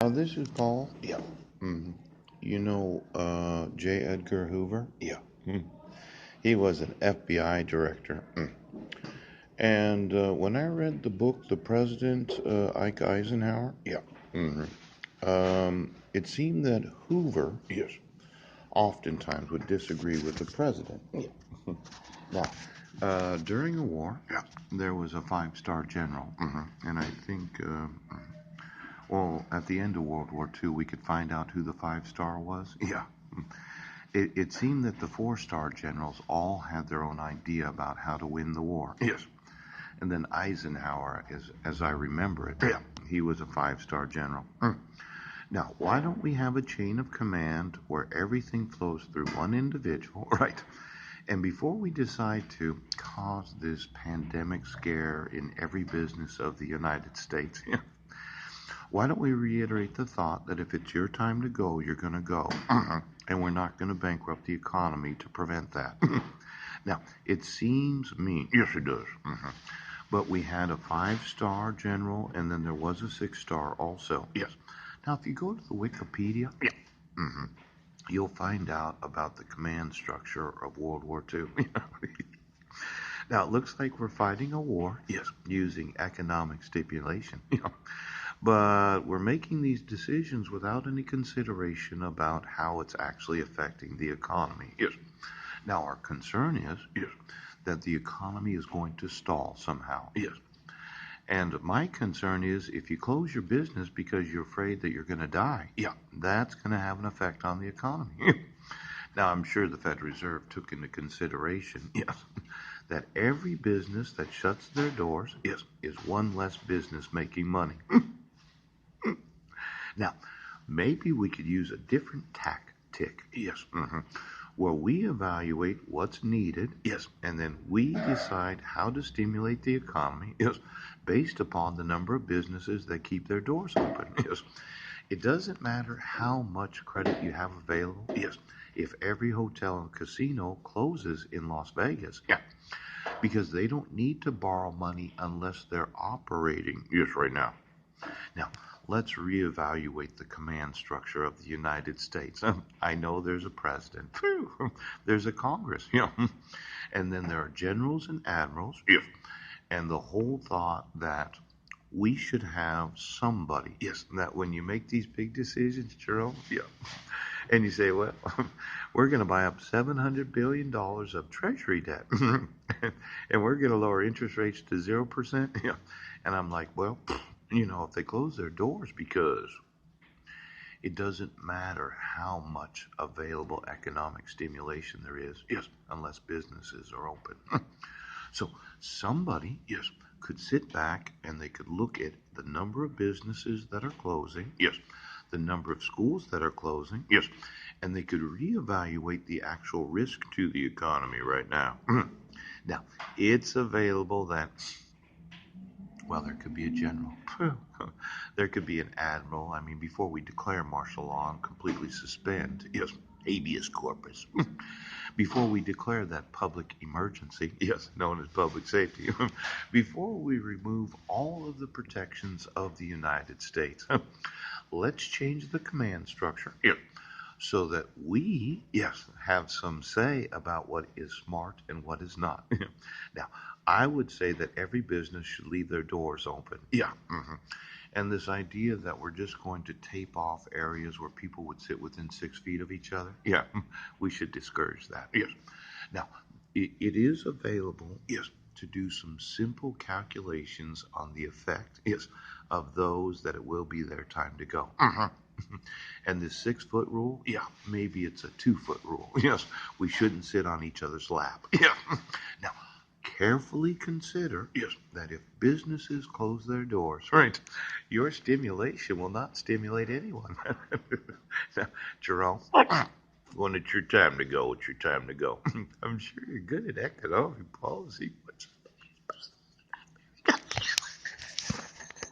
This is Paul. Yeah. hmm You know J. Edgar Hoover? Yeah. Hmm. He was an FBI director. And when I read the book, The President, Ike Eisenhower, Yeah. hmm it seemed that Hoover Yes. oftentimes would disagree with the president. Yeah. Now, during a war, Yeah. there was a five-star general, and I think, well, at the end of World War II, we could find out who the five-star was. Yeah. It seemed that the four-star generals all had their own idea about how to win the war. Yes. And then Eisenhower, as I remember it, Yeah. he was a five-star general. Mm. Now, why don't we have a chain of command where everything flows through one individual? Right. And before we decide to cause this pandemic scare in every business of the United States, why don't we reiterate the thought that if it's your time to go, you're going to go, and we're not going to bankrupt the economy to prevent that? Now, it seems mean. Yes, it does. But we had a five-star general, and then there was a six-star also. Yes. Now, if you go to the Wikipedia, Yeah. hmm you'll find out about the command structure of World War II. Now, it looks like we're fighting a war Yes. using economic stipulation. But we're making these decisions without any consideration about how it's actually affecting the economy. Yes. Now, our concern is Yes. that the economy is going to stall somehow. Yes. And my concern is if you close your business because you're afraid that you're going to die, Yeah. that's going to have an effect on the economy. Now, I'm sure the Federal Reserve took into consideration Yes. that every business that shuts their doors Yes. is one less business making money. Now, maybe we could use a different tactic. Yes. Where we evaluate what's needed, Yes. and then we decide how to stimulate the economy, Yes. based upon the number of businesses that keep their doors open. Yes. It doesn't matter how much credit you have available. Yes. If every hotel and casino closes in Las Vegas, Yeah. because they don't need to borrow money unless they're operating. Yes, right now. Now, let's reevaluate the command structure of the United States. I know there's a president, there's a Congress, and then there are generals and admirals, Yes. and the whole thought that we should have somebody, Yes. that when you make these big decisions, Jerome, Yeah. and you say, well, we're going to buy up $700 billion of treasury debt, and we're going to lower interest rates to 0%. Yeah. And I'm like, well, if they close their doors, because it doesn't matter how much available economic stimulation there is, Yes. unless businesses are open. So somebody, Yes. could sit back and they could look at the number of businesses that are closing, Yes. the number of schools that are closing, Yes. and they could reevaluate the actual risk to the economy right now. Now, it's available that, well, there could be a general. There could be an admiral. I mean, before we declare martial law and completely suspend, Yes. habeas corpus, before we declare that public emergency, Yes. known as public safety, before we remove all of the protections of the United States, let's change the command structure, Yes. so that we, Yes. have some say about what is smart and what is not. Now, I would say that every business should leave their doors open. Yeah. And this idea that we're just going to tape off areas where people would sit within 6 feet of each other, Yeah. we should discourage that. Yes. Now, it is available, Yes. to do some simple calculations on the effect, Yes. of those that it will be their time to go. Uh-huh. And this 6 foot rule, Yeah. maybe it's a 2 foot rule. Yes. We shouldn't sit on each other's lap. Yeah. Now, carefully consider Yes. that if businesses close their doors, Right. your stimulation will not stimulate anyone. Now, Jerome, when it's your time to go, it's your time to go. I'm sure you're good at economic policy, but